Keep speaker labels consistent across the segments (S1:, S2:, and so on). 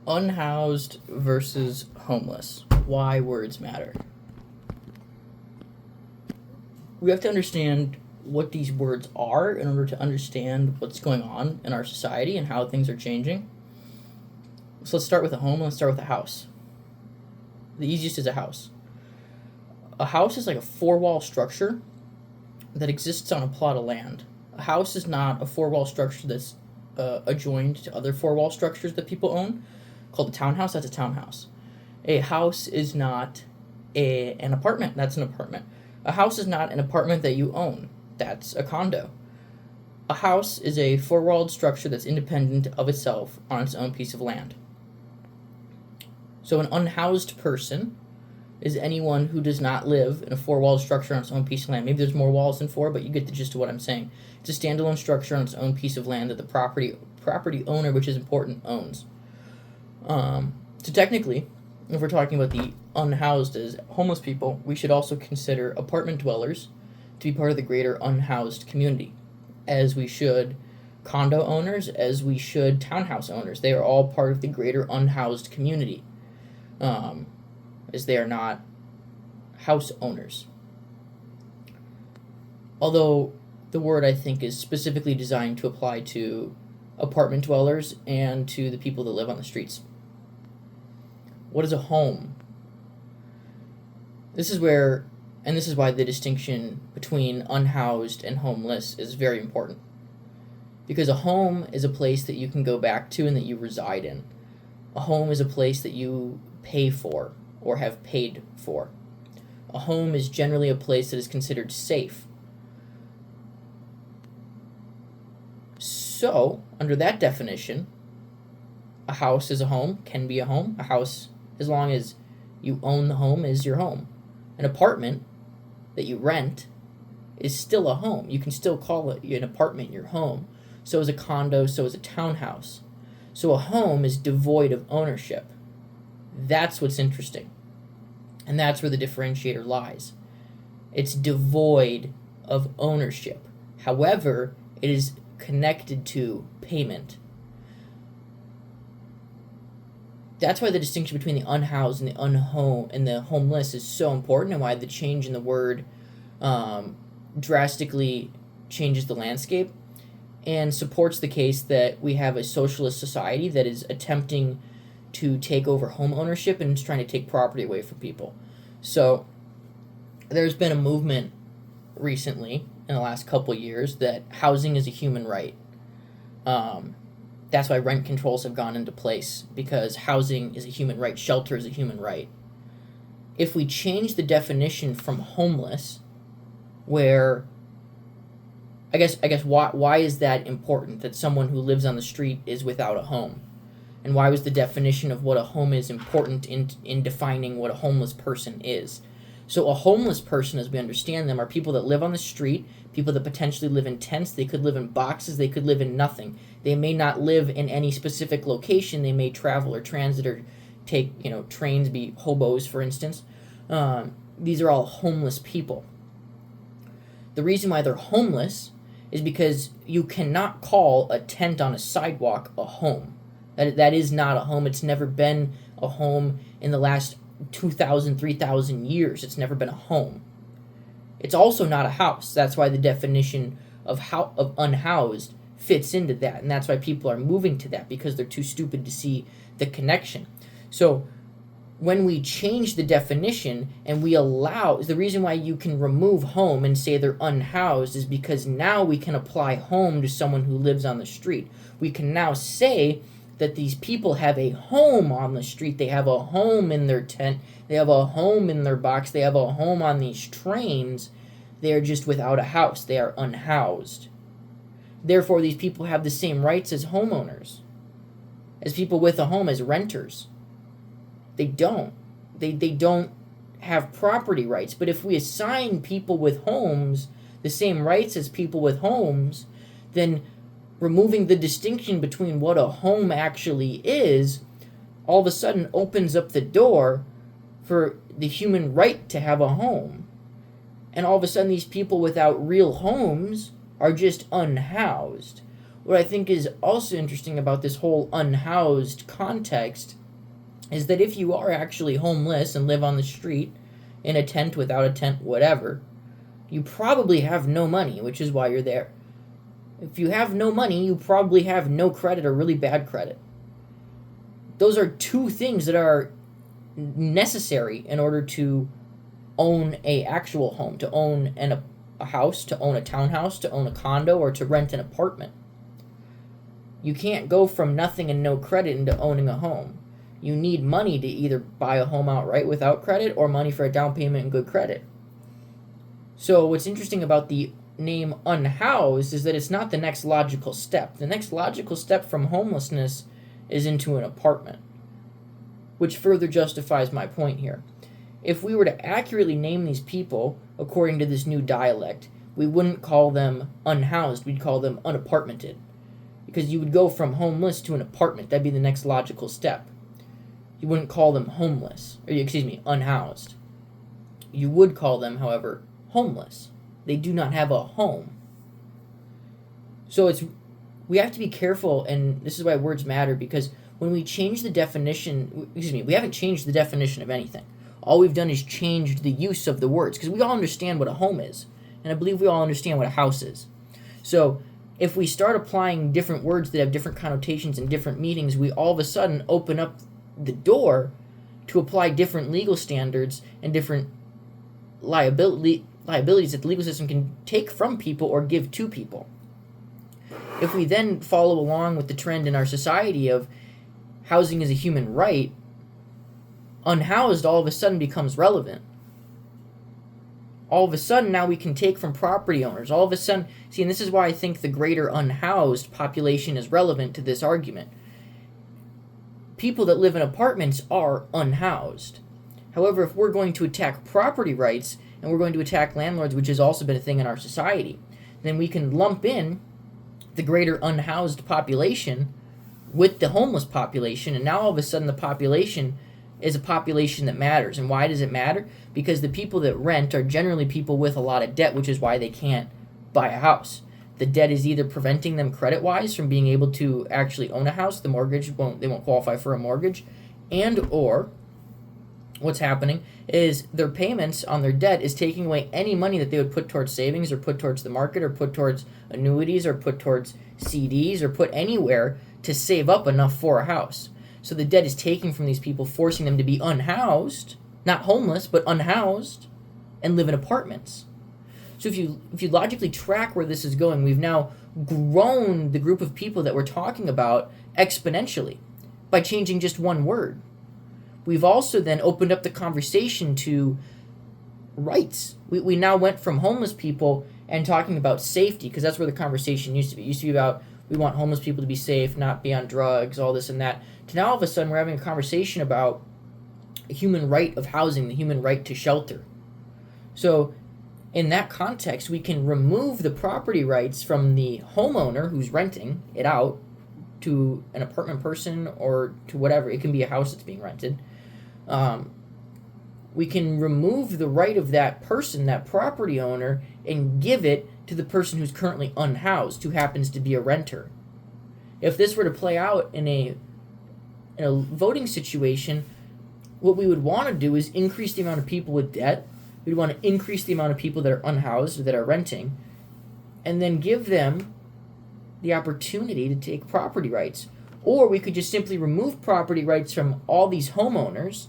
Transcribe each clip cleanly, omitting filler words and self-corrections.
S1: Unhoused versus homeless. Why words matter. We have to understand what these words are in order to understand what's going on in our society and how things are changing. So let's start with a home and let's start with a house. The easiest is a house. A house is like a four-wall structure that exists on a plot of land. A house is not a four-wall structure that's adjoined to other four-wall structures that people own, called a townhouse. That's a townhouse. A house is not an apartment. That's an apartment. A house is not an apartment that you own. That's a condo. A house is a four-walled structure that's independent of itself on its own piece of land. So an unhoused person is anyone who does not live in a four-walled structure on its own piece of land. Maybe there's more walls than four, but you get the gist of what I'm saying. It's a standalone structure on its own piece of land that the property owner, which is important, owns. So technically, if we're talking about the unhoused as homeless people, we should also consider apartment dwellers to be part of the greater unhoused community, as we should condo owners, as we should townhouse owners. They are all part of the greater unhoused community, as they are not house owners. Although the word, I think, is specifically designed to apply to apartment dwellers and to the people that live on the streets. What is a home? This is why the distinction between unhoused and homeless is very important. Because a home is a place that you can go back to and that you reside in. A home is a place that you pay for or have paid for. A home is generally a place that is considered safe. So, under that definition, a house is a home, can be a home. A house, as long as you own the home, is your home. An apartment that you rent is still a home. You can still call it an apartment your home. So is a condo, so is a townhouse. So a home is devoid of ownership. That's what's interesting. And that's where the differentiator lies. It's devoid of ownership. However, it is connected to payment. That's why the distinction between the unhoused and the homeless is so important, and why the change in the word drastically changes the landscape and supports the case that we have a socialist society that is attempting to take over home ownership and is trying to take property away from people. So there's been a movement recently in the last couple of years that housing is a human right. That's why rent controls have gone into place, because housing is a human right, shelter is a human right. If we change the definition from homeless, where I guess why is that important, that someone who lives on the street is without a home? And why was the definition of what a home is important in defining what a homeless person is? So a homeless person, as we understand them, are people that live on the street, people that potentially live in tents. They could live in boxes, they could live in nothing. They may not live in any specific location. They may travel or transit or take, trains, be hobos, for instance. These are all homeless people. The reason why they're homeless is because you cannot call a tent on a sidewalk a home. That is not a home. It's never been a home in the last 2,000, 3,000 years. It's never been a home. It's also not a house. That's why the definition of unhoused fits into that, and that's why people are moving to that, because they're too stupid to see the connection. So when we change the definition and we allow, the reason why you can remove home and say they're unhoused is because now we can apply home to someone who lives on the street. We can now say that these people have a home on the street. They have a home in their tent. They have a home in their box. They have a home on these trains. They are just without a house. They are unhoused. Therefore, these people have the same rights as homeowners, as people with a home, as renters. They don't. They don't have property rights. But if we assign people with homes the same rights as people with homes, then removing the distinction between what a home actually is all of a sudden opens up the door for the human right to have a home. And all of a sudden these people without real homes are just unhoused. What I think is also interesting about this whole unhoused context is that if you are actually homeless and live on the street, in a tent, without a tent, whatever, you probably have no money, which is why you're there. If you have no money, you probably have no credit or really bad credit. Those are two things that are necessary in order to own a actual home, to own a house, to own a townhouse, to own a condo, or to rent an apartment. You can't go from nothing and no credit into owning a home. You need money to either buy a home outright without credit or money for a down payment and good credit. So what's interesting about the name unhoused is that it's not the next logical step. The next logical step from homelessness is into an apartment, which further justifies my point here. If we were to accurately name these people according to this new dialect, we wouldn't call them unhoused, we'd call them unapartmented. Because you would go from homeless to an apartment. That'd be the next logical step. You wouldn't call them unhoused. You would call them, however, homeless. They do not have a home. So we have to be careful, and this is why words matter, because when we change the definition, we haven't changed the definition of anything. All we've done is changed the use of the words, because we all understand what a home is, and I believe we all understand what a house is. So if we start applying different words that have different connotations and different meanings, we all of a sudden open up the door to apply different legal standards and different liabilities that the legal system can take from people or give to people. If we then follow along with the trend in our society of housing is a human right, unhoused all of a sudden becomes relevant. All of a sudden now we can take from property owners. All of a sudden, and this is why I think the greater unhoused population is relevant to this argument. People that live in apartments are unhoused. However, if we're going to attack property rights and we're going to attack landlords, which has also been a thing in our society, then we can lump in the greater unhoused population with the homeless population, and now all of a sudden the population is a population that matters. And why does it matter? Because the people that rent are generally people with a lot of debt, which is why they can't buy a house. The debt is either preventing them credit-wise from being able to actually own a house. They won't qualify for a mortgage. And or what's happening is their payments on their debt is taking away any money that they would put towards savings or put towards the market or put towards annuities or put towards CDs or put anywhere to save up enough for a house. So the debt is taking from these people, forcing them to be unhoused, not homeless, but unhoused, and live in apartments. So if you logically track where this is going, we've now grown the group of people that we're talking about exponentially by changing just one word. We've also then opened up the conversation to rights. We now went from homeless people and talking about safety, because that's where the conversation used to be. It used to be about we want homeless people to be safe, not be on drugs, all this and that. To now all of a sudden we're having a conversation about a human right of housing, the human right to shelter. So in that context, we can remove the property rights from the homeowner who's renting it out to an apartment person or to whatever. It can be a house that's being rented. We can remove the right of that person, that property owner, and give it to the person who's currently unhoused, who happens to be a renter. If this were to play out in a voting situation, what we would want to do is increase the amount of people with debt. We'd want to increase the amount of people that are unhoused, that are renting, and then give them the opportunity to take property rights. Or we could just simply remove property rights from all these homeowners,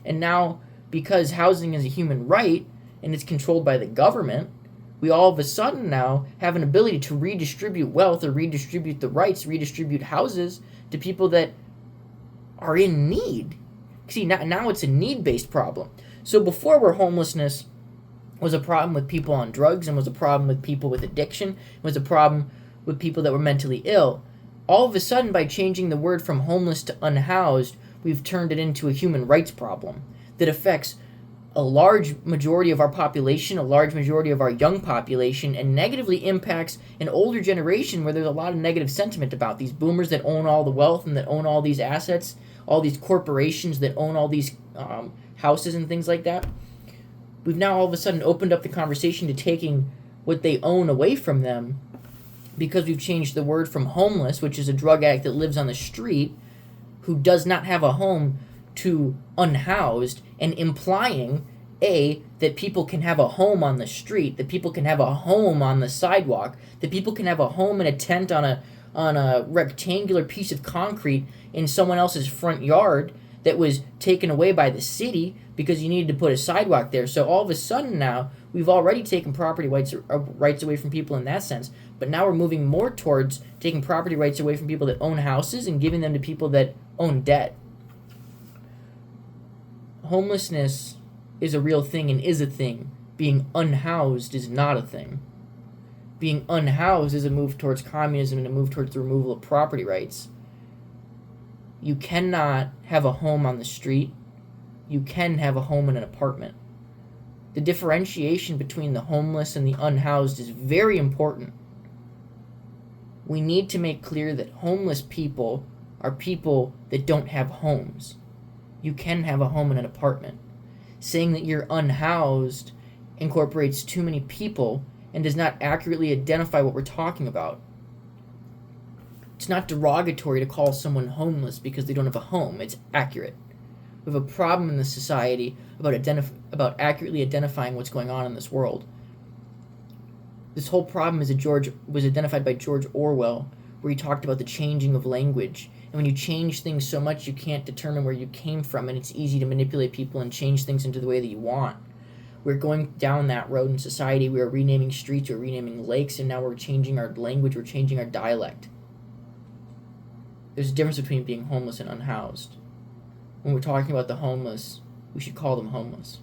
S1: and now, because housing is a human right and it's controlled by the government, we all of a sudden now have an ability to redistribute wealth or redistribute the rights, redistribute houses to people that are in need. See, now it's a need-based problem. So before, where homelessness was a problem with people on drugs and was a problem with people with addiction, was a problem with people that were mentally ill, all of a sudden, by changing the word from homeless to unhoused, we've turned it into a human rights problem that affects a large majority of our population, a large majority of our young population, and negatively impacts an older generation where there's a lot of negative sentiment about these boomers that own all the wealth and that own all these assets, all these corporations that own all these houses and things like that. We've now all of a sudden opened up the conversation to taking what they own away from them because we've changed the word from homeless, which is a drug addict that lives on the street, who does not have a home, to unhoused, and implying that people can have a home on the street, that people can have a home on the sidewalk, that people can have a home in a tent on a rectangular piece of concrete in someone else's front yard that was taken away by the city because you needed to put a sidewalk there. So all of a sudden now, we've already taken property rights away from people in that sense, but now we're moving more towards taking property rights away from people that own houses and giving them to people that own debt. Homelessness is a real thing and is a thing. Being unhoused is not a thing. Being unhoused is a move towards communism and a move towards the removal of property rights. You cannot have a home on the street. You can have a home in an apartment. The differentiation between the homeless and the unhoused is very important. We need to make clear that homeless people are people that don't have homes. You can have a home in an apartment. Saying that you're unhoused incorporates too many people and does not accurately identify what we're talking about. It's not derogatory to call someone homeless because they don't have a home. It's accurate. We have a problem in this society about accurately identifying what's going on in this world. This whole problem was identified by George Orwell, where he talked about the changing of language. And when you change things so much, you can't determine where you came from, and it's easy to manipulate people and change things into the way that you want. We're going down that road in society. We are renaming streets, we're renaming lakes, and now we're changing our language, we're changing our dialect. There's a difference between being homeless and unhoused. When we're talking about the homeless, we should call them homeless.